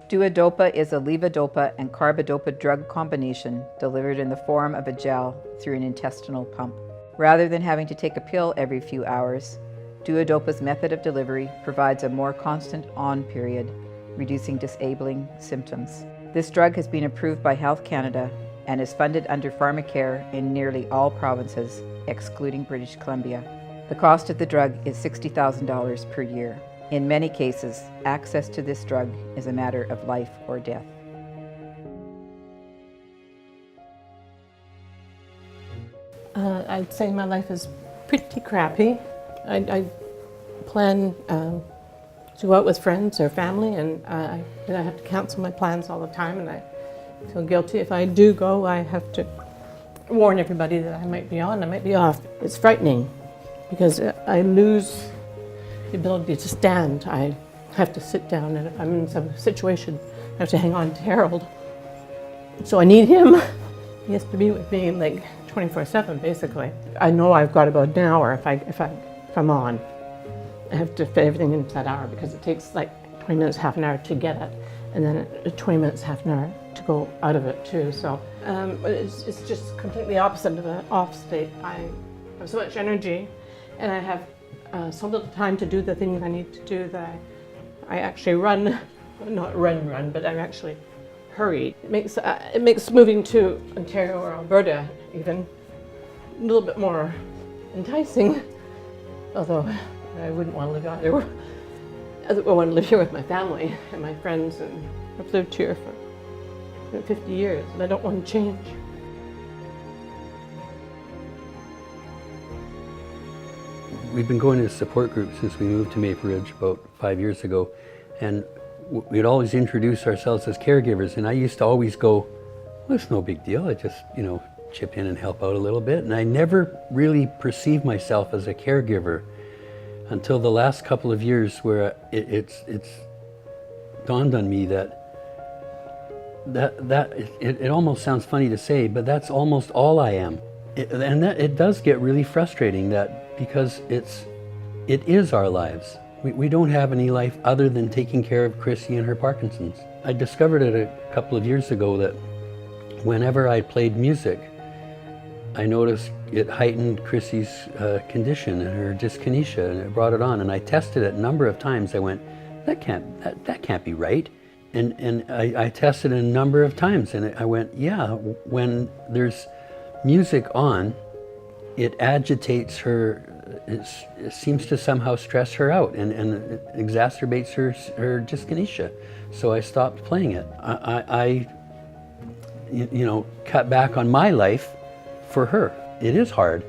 DUODOPA is a levodopa and carbidopa drug combination delivered in the form of a gel through an intestinal pump. Rather than having to take a pill every few hours, DUODOPA's method of delivery provides a more constant on period, reducing disabling symptoms. This drug has been approved by Health Canada and is funded under Pharmacare in nearly all provinces, excluding British Columbia. The cost of the drug is $60,000 per year. In many cases, access to this drug is a matter of life or death. I'd say my life is pretty crappy. I plan to go out with friends or family, and I have to cancel my plans all the time, and I feel guilty. If I do go, I have to warn everybody that I might be on, I might be off. It's frightening because I lose the ability to stand. I have to sit down, and if I'm in some situation, I have to hang on to Harold. So I need him. He has to be with me like 24/7, basically. I know I've got about an hour if I'm on. I have to fit everything into that hour because it takes like 20 minutes, half an hour to get it, and then 20 minutes, half an hour to go out of it too. So it's just completely opposite of an off state. I have so much energy, and I have so little time to do the things I need to do that I actually run, not run, but I actually hurry. It makes moving to Ontario or Alberta even a little bit more enticing, although I wouldn't want to live either. I want to live here with my family and my friends, and I've lived here for 50 years, and I don't want to change. We've been going to support groups since we moved to Maple Ridge about 5 years ago, and we'd always introduce ourselves as caregivers, and I used to always go, well, it's no big deal, I just, chip in and help out a little bit, and I never really perceived myself as a caregiver until the last couple of years, where it's dawned on me that it almost sounds funny to say, but that's almost all I am. It does get really frustrating that because it is our lives. We don't have any life other than taking care of Chrissy and her Parkinson's. I discovered it a couple of years ago that whenever I played music, I noticed it heightened Chrissy's condition and her dyskinesia, and it brought it on. And I tested it a number of times. I went, that can't be right. And I tested it a number of times, and I went, yeah, when there's music on, it agitates her. It seems to somehow stress her out, and it exacerbates her dyskinesia. So I stopped playing it. I cut back on my life for her. It is hard.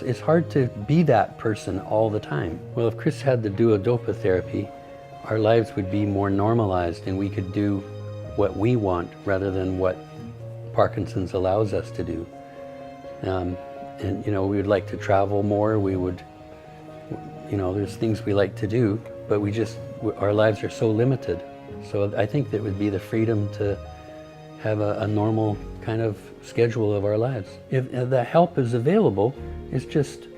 It's hard to be that person all the time. Well, if Chris had the DUODOPA therapy, our lives would be more normalized, and we could do what we want rather than what Parkinson's allows us to do. And we would like to travel more. We would, there's things we like to do, but our lives are so limited. So I think that would be the freedom to have a normal kind of schedule of our lives. If the help is available, it's just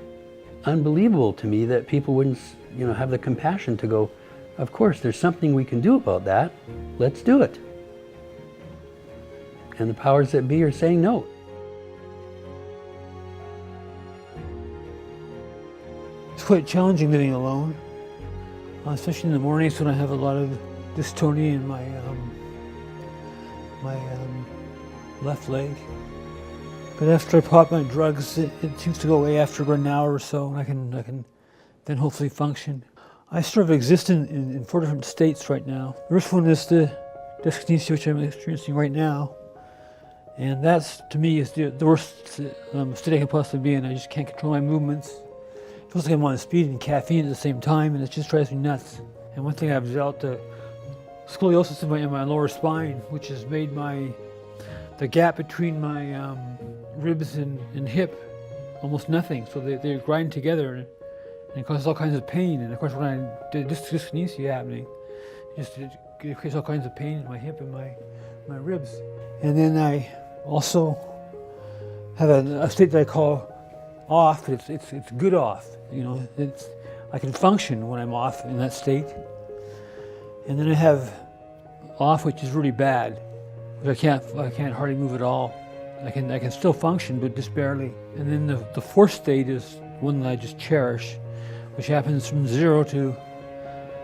unbelievable to me that people wouldn't, have the compassion to go, of course, there's something we can do about that. Let's do it. And the powers that be are saying no. It's quite challenging living alone, especially in the mornings when I have a lot of dystonia in my left leg. But after I pop my drugs, it seems to go away after about an hour or so, and I can then hopefully function. I sort of exist in 4 different states right now. The first one is the dyskinesia, which I'm experiencing right now, and that's, to me, is the worst state I can possibly be in. I just can't control my movements. It feels like I'm on speed and caffeine at the same time, and it just drives me nuts. And one thing I've developed scoliosis in my lower spine, which has made the gap between my ribs and hip almost nothing. So they grind together, and it causes all kinds of pain. And of course, when I did dyskinesia happening, it creates all kinds of pain in my hip and my ribs. And then I also have a state that I call off, but it's good off. I can function when I'm off in that state. And then I have off, which is really bad. I can't hardly move at all. I can still function, but just barely. And then the fourth state is one that I just cherish, which happens from 0 to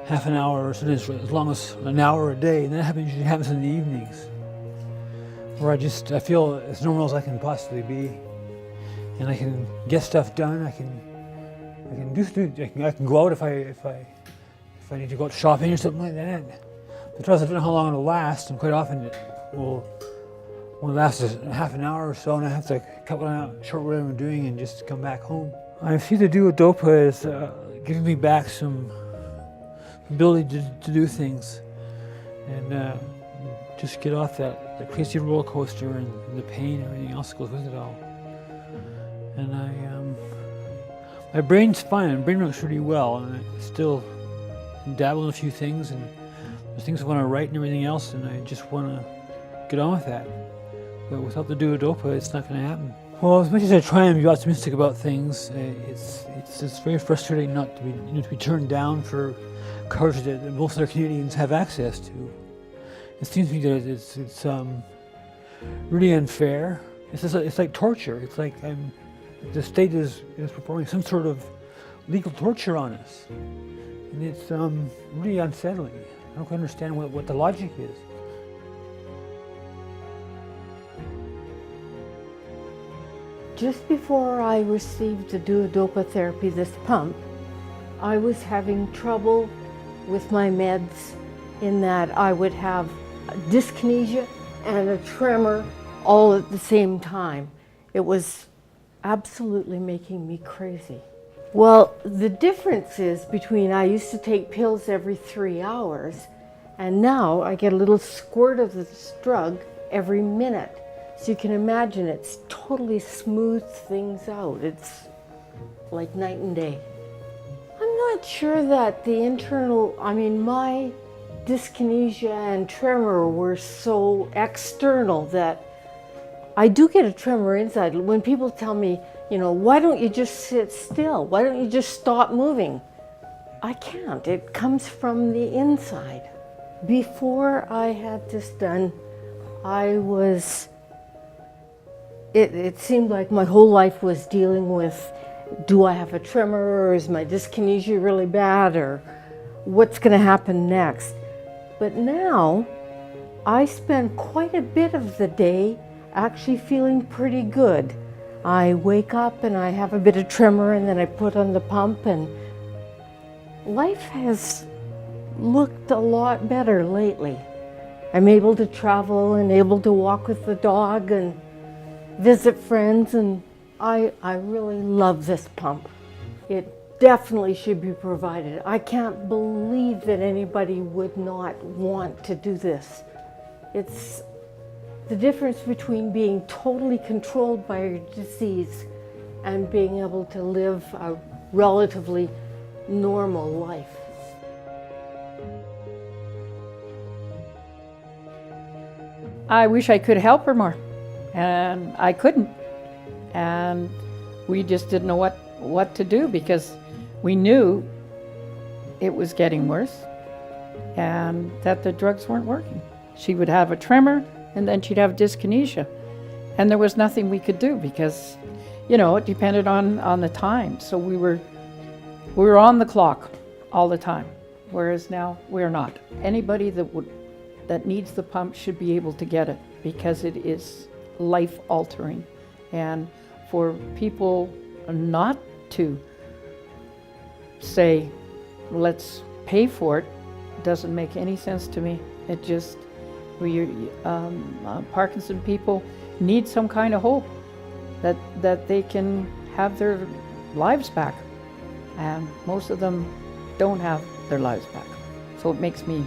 half an hour, or sometimes as long as an hour a day. And that usually happens in the evenings, where I feel as normal as I can possibly be, and I can get stuff done. I can go out if I need to go out shopping or something like that. The trouble is I don't know how long it'll last, and quite often it will last half an hour or so, and I have to cut short what I'm doing and just come back home. I see the DUODOPA as giving me back some ability to do things, and just get off that crazy roller coaster and the pain and everything else that goes with it all. And my brain's fine. My brain works really well, and I still dabble in a few things, and there's things I want to write and everything else, and I just want to get on with that. But without the DUODOPA, it's not going to happen. Well, as much as I try and be optimistic about things, it's very frustrating not to be turned down for coverage that most other Canadians have access to. It seems to me that it's really unfair. It's like torture. It's like the state is performing some sort of legal torture on us, and it's really unsettling. I don't understand what the logic is. Just before I received the DUODOPA therapy, this pump, I was having trouble with my meds in that I would have dyskinesia and a tremor all at the same time. It was absolutely making me crazy. Well, the difference is between I used to take pills every 3 hours, and now I get a little squirt of this drug every minute. So you can imagine it's totally smoothed things out. It's like night and day. I'm not sure that my dyskinesia and tremor were so external that I do get a tremor inside. When people tell me, why don't you just sit still? Why don't you just stop moving? I can't. It comes from the inside. Before I had this done, it seemed like my whole life was dealing with, do I have a tremor, or is my dyskinesia really bad, or what's going to happen next? But now, I spend quite a bit of the day actually feeling pretty good. I wake up and I have a bit of tremor, and then I put on the pump, and life has looked a lot better lately. I'm able to travel and able to walk with the dog and visit friends, and I really love this pump. It definitely should be provided. I can't believe that anybody would not want to do this. It's the difference between being totally controlled by your disease and being able to live a relatively normal life. I wish I could help her more, and I couldn't. And we just didn't know what to do, because we knew it was getting worse and that the drugs weren't working. She would have a tremor, and then she'd have dyskinesia. And there was nothing we could do, because, it depended on the time. So we were on the clock all the time, whereas now we're not. Anybody that needs the pump should be able to get it, because it is life-altering. And for people not to say, let's pay for it, doesn't make any sense to me. It just, Parkinson people need some kind of hope that they can have their lives back. And most of them don't have their lives back. So it makes me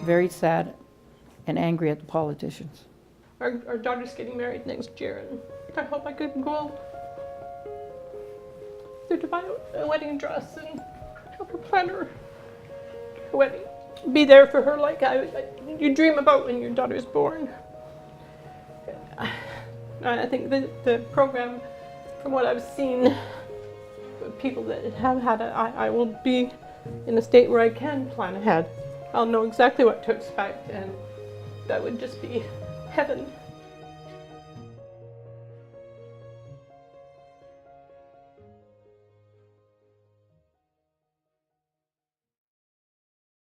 very sad and angry at the politicians. Our daughter's getting married next year, and I hope I could go there to buy a wedding dress and help her plan her wedding. Be there for her like you dream about when your daughter's born. I think the program, from what I've seen, people that have had it, I will be in a state where I can plan ahead. I'll know exactly what to expect, and that would just be heaven.